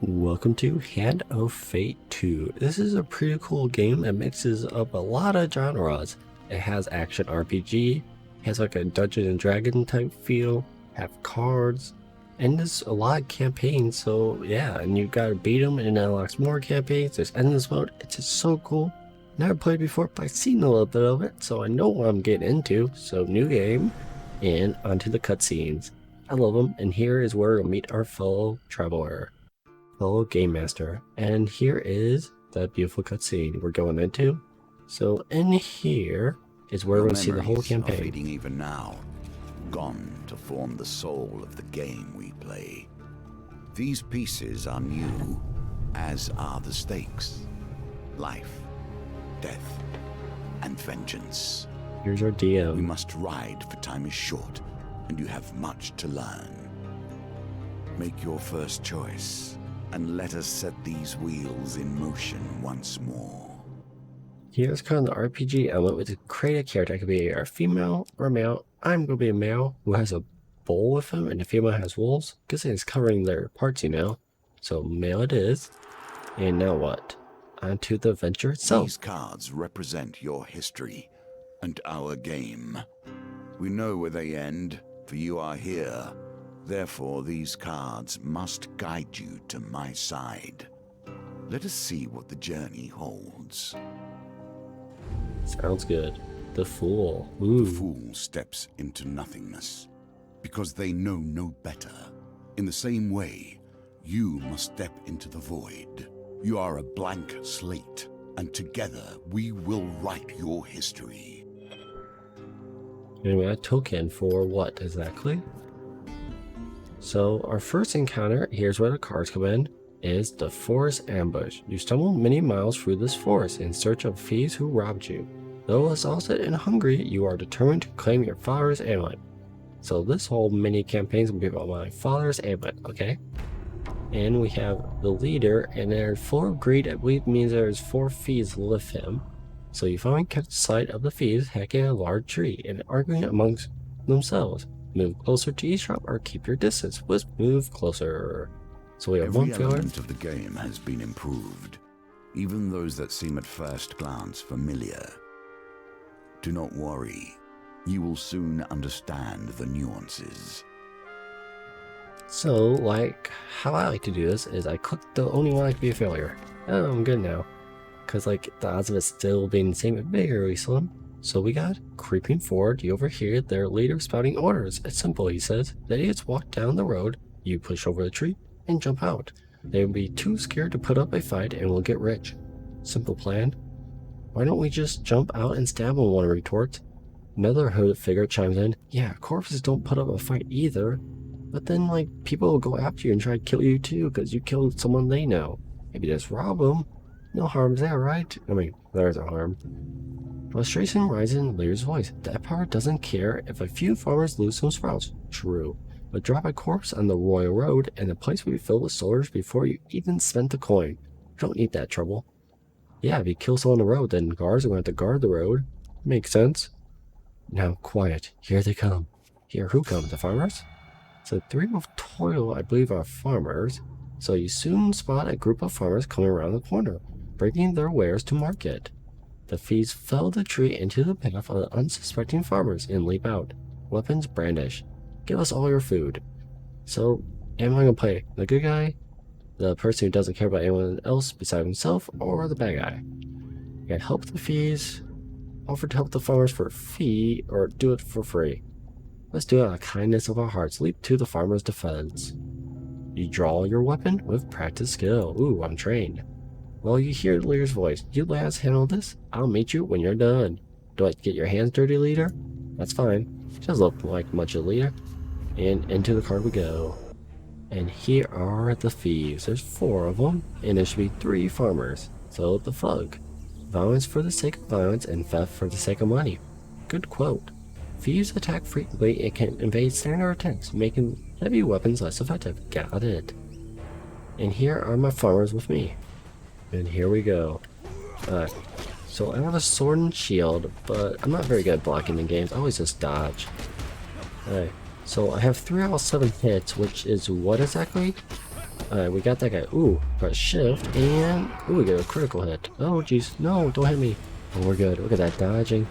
Welcome to Hand of Fate 2. This is a pretty cool game that mixes up a lot of genres. It has action RPG, has like a Dungeon and Dragon type feel, have cards, and there's a lot of campaigns, so yeah, and you gotta beat them and it unlocks more campaigns. There's endless mode. It's just so cool. Never played before, but I've seen a little bit of it, so I know what I'm getting into. So new game, and onto the cutscenes. I love them, and here is where we'll meet our fellow traveler. Fellow game master, and here is that beautiful cutscene we're going into. So in here is where we'll see the whole campaign. Are fading even now, gone to form the soul of the game we play. These pieces are new, as are the stakes: life, death, and vengeance. Here's our DM. We must ride, for time is short, and you have much to learn. Make your first choice, and let us set these wheels in motion once more. Here's kind of the RPG element with the create a character. It could be a female or a male. I'm going to be a male who has a bull with him, and the female has wolves. Because it's covering their parts, you know. So male it is. And now what? On to the adventure itself. These cards represent your history and our game. We know where they end, for you are here. Therefore, these cards must guide you to my side. Let us see what the journey holds. Sounds good. The Fool. Ooh. The fool steps into nothingness, because they know no better. In the same way, you must step into the void. You are a blank slate, and together we will write your history. Anyway, a token for what exactly? So our first encounter, here's where the cards come in, is the forest ambush. You stumble many miles through this forest in search of thieves who robbed you. Though exhausted and hungry, you are determined to claim your father's amulet. So this whole mini campaign is going to be about my father's amulet, okay? And we have the leader, and they're full of greed. I believe means there's 4 thieves with him. So you finally catch sight of the thieves hacking a large tree and arguing amongst themselves. Move closer to eavesdrop or keep your distance. Let's move closer. So we have one Every failure. element of the game has been improved, even those that seem at first glance familiar. Do not worry, you will soon understand the nuances. So, like, how I like to do this is I click the only one that could be a failure. Oh, I'm good now. Because, like, the odds of it still being the same are very slim. So we got creeping forward. You overhear their leader spouting orders. It's simple, he says. The idiots walk down the road, you push over the tree, and jump out. They will be too scared to put up a fight and will get rich. Simple plan. Why don't we just jump out and stab them, one retorts. Another hooded figure chimes in. Yeah, corpses don't put up a fight either. But then, like, people will go after you and try to kill you too because you killed someone they know. Maybe just rob them. No harm's there, right? I mean, there's a harm. Frustration rises in the leader's voice. The Empire doesn't care if a few farmers lose some sprouts. True. But drop a corpse on the royal road and the place will be filled with soldiers before you even spent the coin. You don't need that trouble. Yeah, if you kill someone on the road, then guards are going to have to guard the road. Makes sense. Now, quiet. Here they come. Here, who comes? The farmers? So 3 of toil, I believe, are farmers. So you soon spot a group of farmers coming around the corner, bringing their wares to market. The thieves fell the tree into the path of the unsuspecting farmers and leap out. Weapons brandish. Give us all your food. So, am I going to play the good guy, the person who doesn't care about anyone else besides himself, or the bad guy? You can help the thieves, offer to help the farmers for a fee, or do it for free. Let's do it out of kindness of our hearts. Leap to the farmer's defense. You draw your weapon with practice skill. Ooh, I'm trained. Well, you hear the leader's voice. You lads handle this? I'll meet you when you're done. Do I get your hands dirty, leader? That's fine. Doesn't look like much of a leader. And into the card we go. And here are the thieves. There's 4 of them, and there should be 3 farmers. So the thug. Violence for the sake of violence and theft for the sake of money. Good quote. Thieves attack frequently and can evade standard attacks, making heavy weapons less effective. Got it. And here are my farmers with me. And here we go. Alright, so I have a sword and shield, but I'm not very good at blocking in games. I always just dodge. Alright, so I have 3 out of 7 hits, which is what exactly? Alright, we got that guy. Ooh, press shift, and ooh, we get a critical hit. Oh, jeez. No, don't hit me. Oh, we're good. Look at that dodging.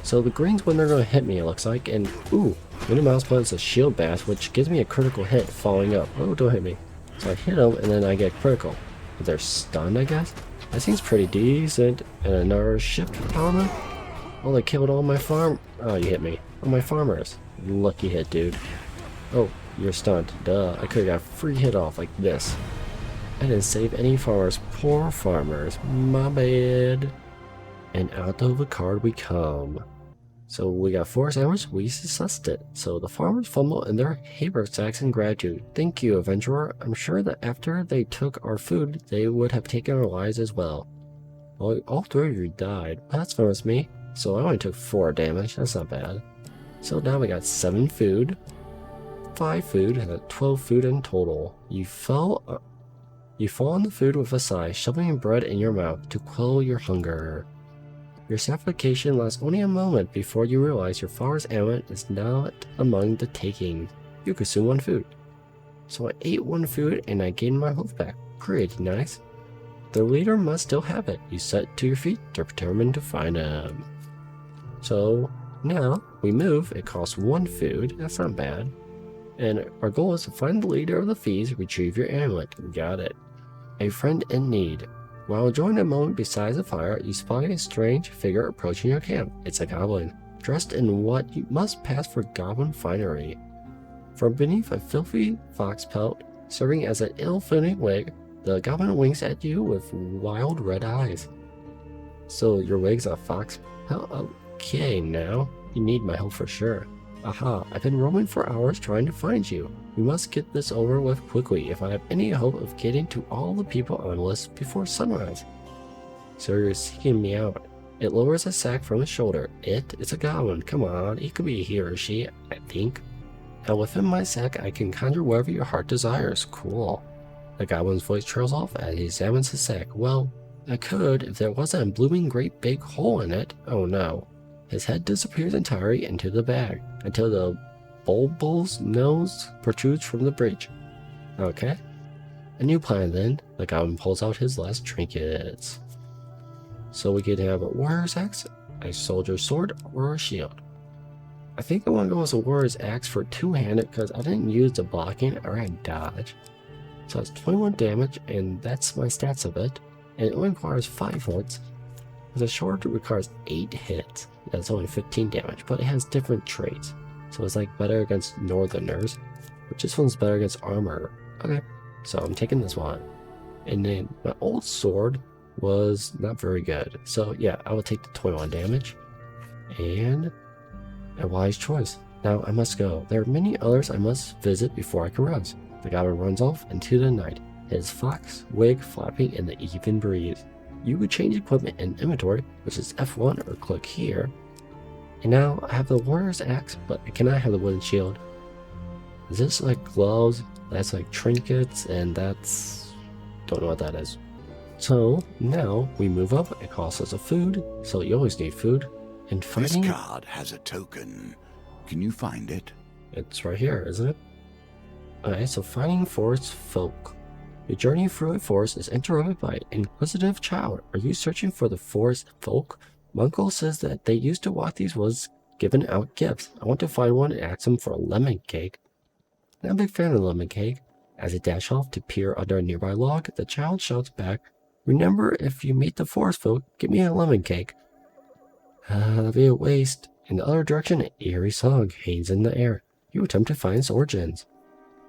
So the green's when they're going to hit me, it looks like. And ooh, Mini Mouse plants a shield bash, which gives me a critical hit following up. Oh, don't hit me. So I hit them, and then I get critical. But they're stunned, I guess? That seems pretty decent. And another shift power move. Oh, they killed all my farm. Oh, you hit me. Oh, my farmers. Lucky hit, dude. Oh, you're stunned. Duh. I could have got a free hit off like this. I didn't save any farmers. Poor farmers. My bad. And out of the card we come. So we got forest damage. We sussed it. So the farmers fumble in their hayburg sacks in gratitude. Thank you, adventurer. I'm sure that after they took our food, they would have taken our lives as well. Well, all three of you died. That's fine with me. So I only took 4 damage. That's not bad. So now we got 7 food, 5 food, and 12 food in total. You fall on the food with a sigh, shoving bread in your mouth to quell your hunger. Your suffocation lasts only a moment before you realize your father's ailment is not among the taking. You consume 1 food. So I ate 1 food and I gained my health back. Pretty nice. The leader must still have it. You set to your feet, determined to find him. So now we move. It costs 1 food. That's not bad. And our goal is to find the leader of the thieves, retrieve your amulet. Got it. A friend in need. While enjoying a moment beside the fire, you spy a strange figure approaching your camp. It's a goblin, dressed in what you must pass for goblin finery. From beneath a filthy fox pelt, serving as an ill-fitting wig, the goblin winks at you with wild red eyes. So your wig's a fox pelt? Okay, now. You need my help for sure. Aha, I've been roaming for hours trying to find you. We must get this over with quickly if I have any hope of getting to all the people on Enlist before sunrise. So you're seeking me out. It lowers a sack from his shoulder. It's a goblin. Come on, it could be he or she, I think. Now within my sack I can conjure whatever your heart desires. Cool. The goblin's voice trails off as he examines his sack. Well, I could if there wasn't a blooming great big hole in it. Oh no. His head disappears entirely into the bag, until the bulbul's nose protrudes from the breach. Okay. A new plan then. The goblin pulls out his last trinkets. So we could have a warrior's axe, a soldier's sword, or a shield. I think I want to go with a warrior's axe for 2-handed because I didn't use the blocking or I dodge. So it's 21 damage, and that's my stats of it. And it only requires 5 hits. The sword requires 8 hits. That's only 15 damage, but it has different traits. So it's like better against northerners, but this one's better against armor. Okay, so I'm taking this one. And then my old sword was not very good. So yeah, I will take the 21 damage. And a wise choice. Now I must go. There are many others I must visit before I can rest. The goblin runs off into the night, his fox wig flapping in the even breeze. You could change equipment in inventory, which is F1 or click here. And now I have the warrior's axe, but I cannot have the wooden shield. Is this like gloves? That's like trinkets, and that's... don't know what that is. So now we move up. It costs us a food, so you always need food. And fighting... This card has a token. Can you find it? It's right here, isn't it? Alright, so fighting forest folk. Your journey through a forest is interrupted by an inquisitive child. Are you searching for the forest folk? My uncle says that they used to walk these woods giving out gifts. I want to find one and ask them for a lemon cake. Not a big fan of lemon cake. As they dash off to peer under a nearby log, the child shouts back, remember, if you meet the forest folk, give me a lemon cake. That'll be a waste. In the other direction, an eerie song hangs in the air. You attempt to find its origins.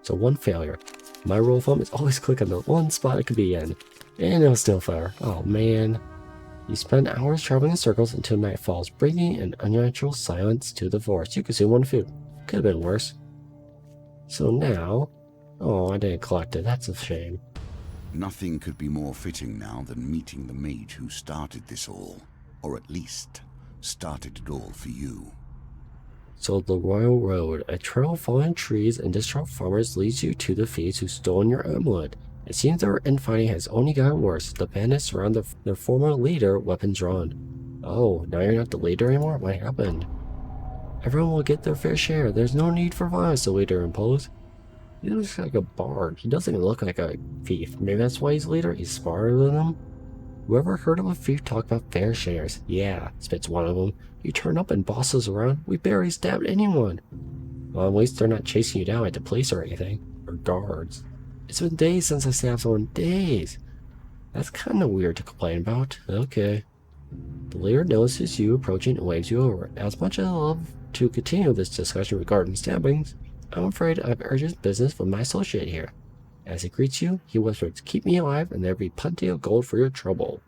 So 1 failure. My rule of thumb is always click on the one spot it could be in. And it was still fair. Oh man. You spend hours traveling in circles until night falls, bringing an unnatural silence to the forest. You consume 1 food. Could have been worse. So now... oh, I didn't collect it. That's a shame. Nothing could be more fitting now than meeting the mage who started this all. Or at least, started it all for you. So the Royal Road, a trail of fallen trees and distraught farmers leads you to the thieves who stolen your amulet. It seems their infighting has only gotten worse. The bandits surround their former leader, weapons drawn. Oh, now you're not the leader anymore? What happened? Everyone will get their fair share. There's no need for violence, the leader imposed. He looks like a bard. He doesn't even look like a thief. Maybe that's why he's leader. He's smarter than them. Whoever heard of a thief talk about fair shares? Yeah, spits one of them. You turn up and boss us around. We barely stabbed anyone. Well, at least they're not chasing you down like the police or anything. Or guards. It's been days since I stabbed someone. Days. That's kind of weird to complain about. Okay. The leader notices you approaching and waves you over. As much as I love to continue this discussion regarding stabbings, I'm afraid I have urgent business with my associate here. As he greets you, he whispers, "Keep me alive and there'll be plenty of gold for your trouble."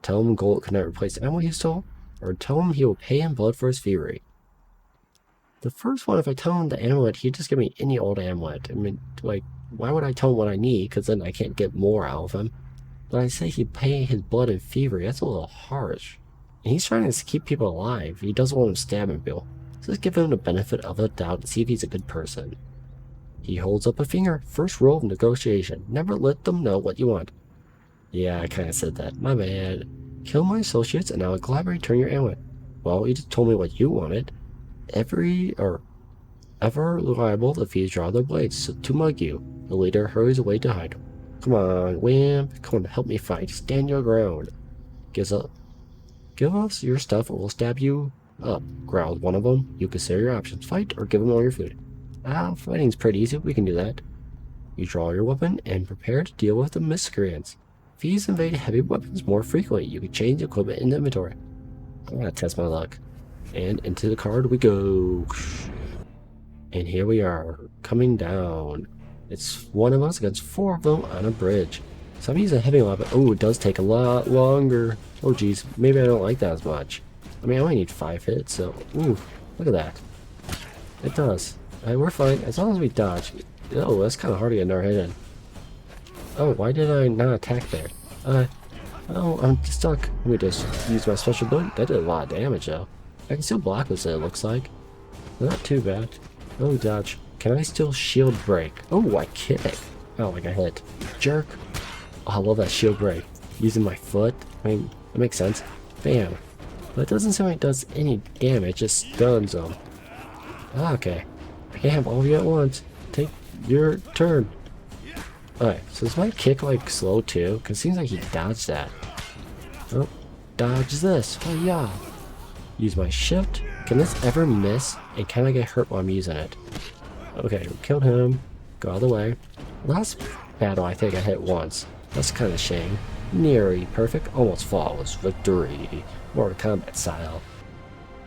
Tell him gold cannot replace the ammo he stole, or tell him he will pay in blood for his thievery. The first one, if I tell him the amulet, he'd just give me any old amulet. I mean, like, why would I tell him what I need? Because then I can't get more out of him. But I say he'd pay his blood in thievery. That's a little harsh. And he's trying to keep people alive. He doesn't want them stabbing people. So let's give him the benefit of the doubt and see if he's a good person. He holds up a finger. First rule of negotiation. Never let them know what you want. Yeah, I kind of said that. My bad. Kill my associates and I'll gladly return your amulet. Well, you just told me what you wanted. Ever reliable, the thieves draw their blades to mug you. The leader hurries away to hide. Come on, wimp. Come on, help me fight. Stand your ground. Give us your stuff or we'll stab you up, growled one of them. You consider your options. Fight or give them all your food. Fighting's pretty easy. We can do that. You draw your weapon and prepare to deal with the miscreants. Thieves invade heavy weapons more frequently. You can change equipment in the inventory. I'm gonna test my luck. And into the card we go. And here we are, coming down. It's one of us against four of them on a bridge. So I'm using a heavy weapon. Oh, it does take a lot longer. Oh geez, maybe I don't like that as much. I mean, I only need 5 hits, so ooh, look at that. It does. Alright, we're fine as long as we dodge. Oh, that's kind of hard to get our head in. Oh, why did I not attack there? Oh, I'm stuck. Let me just use my special ability. That did a lot of damage though. I can still block this, it looks like. Not too bad. Oh, dodge. Can I still shield break? Oh, I kick. Oh, like I hit. Jerk. Oh, I love that shield break. Using my foot. I mean, that makes sense. Bam. But it doesn't seem like it does any damage. It just stuns them. Okay. I can't have all of you at once. Take your turn. Alright, so is my kick like slow too? Because it seems like he dodged that. Oh, dodge this. Oh yeah. Use my shift. Can this ever miss? And can I get hurt while I'm using it? Okay, we killed him. Go out of the way. Last battle I think I hit once. That's kind of a shame. Nearly perfect, almost flawless victory. Mortal Kombat style.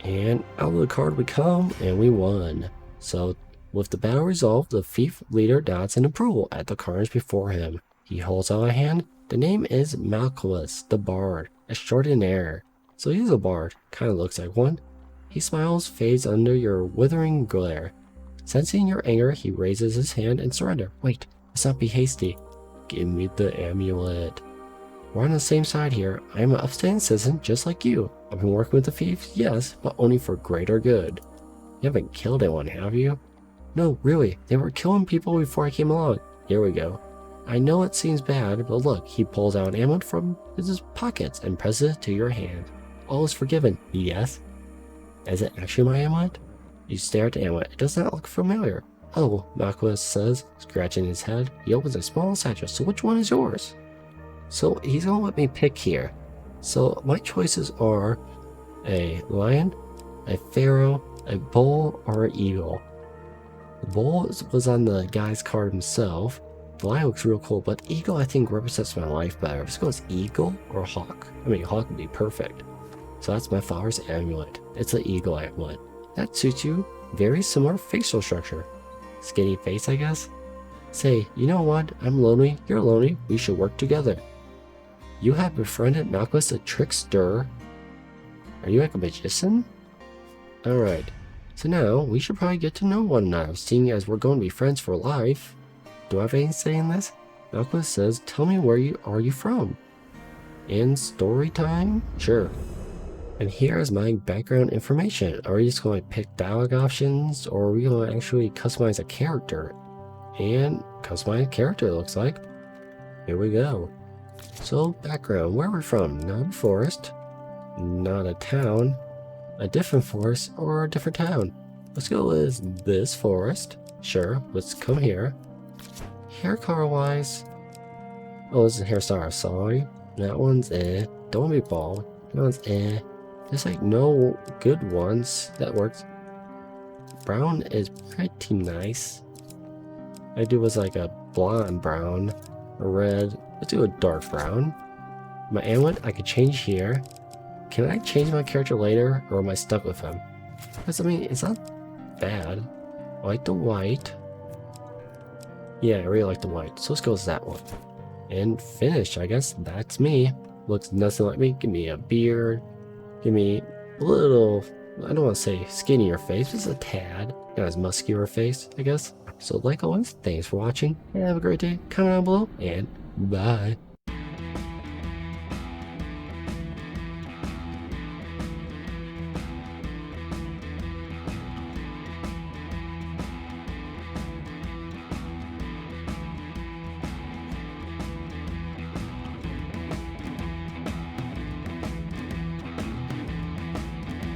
And out of the card we come, and we won. So, with the battle resolved, the thief leader nods in approval at the carnage before him. He holds out a hand. The name is Malcolmus, the Bard, extraordinaire. So he's a bard, kind of looks like one. He smiles, fades under your withering glare. Sensing your anger, he raises his hand and surrender. Wait, let's not be hasty. Give me the amulet. We're on the same side here. I am an upstanding citizen just like you. I've been working with the thieves, yes, but only for greater good. You haven't killed anyone, have you? No, really, they were killing people before I came along. Here we go. I know it seems bad, but look, he pulls out an amulet from his pockets and presses it to your hand. All is forgiven, yes? Is it actually my amulet? You stare at the amulet. It does not look familiar. Oh, Malcolmus says, scratching his head. He opens a small satchel. So which one is yours? So he's gonna let me pick here. So my choices are a lion, a pharaoh, a bull, or an eagle. The bull was on the guy's card himself. The lion looks real cool, but eagle I think represents my life better. Let's go as eagle or hawk. I mean, hawk would be perfect. So that's my father's amulet. It's an eagle amulet. That suits you. Very similar facial structure. Skinny face, I guess? Say, you know what? I'm lonely. You're lonely. We should work together. You have befriended Malcolmus the trickster. Are you like a magician? Alright. So now, we should probably get to know one another, seeing as we're going to be friends for life. Do I have anything to say in this? Malcolmus says, tell me where are you from? In story time? Sure. And here is my background information. Are we just going to pick dialogue options, or are we going to actually customize a character? And customize a character, it looks like. Here we go. So, background. Where are we from? Not a forest. Not a town. A different forest or a different town. Let's go with this forest. Sure, let's come here. Hair color wise. Oh, this is hairstyle, sorry. That one's eh. Don't want to be bald. That one's eh. There's like no good ones that works. Brown is pretty nice. I do was like a blonde brown, a red. Let's do a dark brown. My amulet I could change here. Can I change my character later, or am I stuck with him? Because I mean, it's not bad. I like the white. Yeah, I really like the white. So let's go with that one. And finish, I guess. That's me. Looks nothing like me. Give me a beard. Give me a little, I don't want to say skinnier face, just a tad. Not as muscular face, I guess. So like always, thanks for watching. Have a great day. Comment down below, and bye.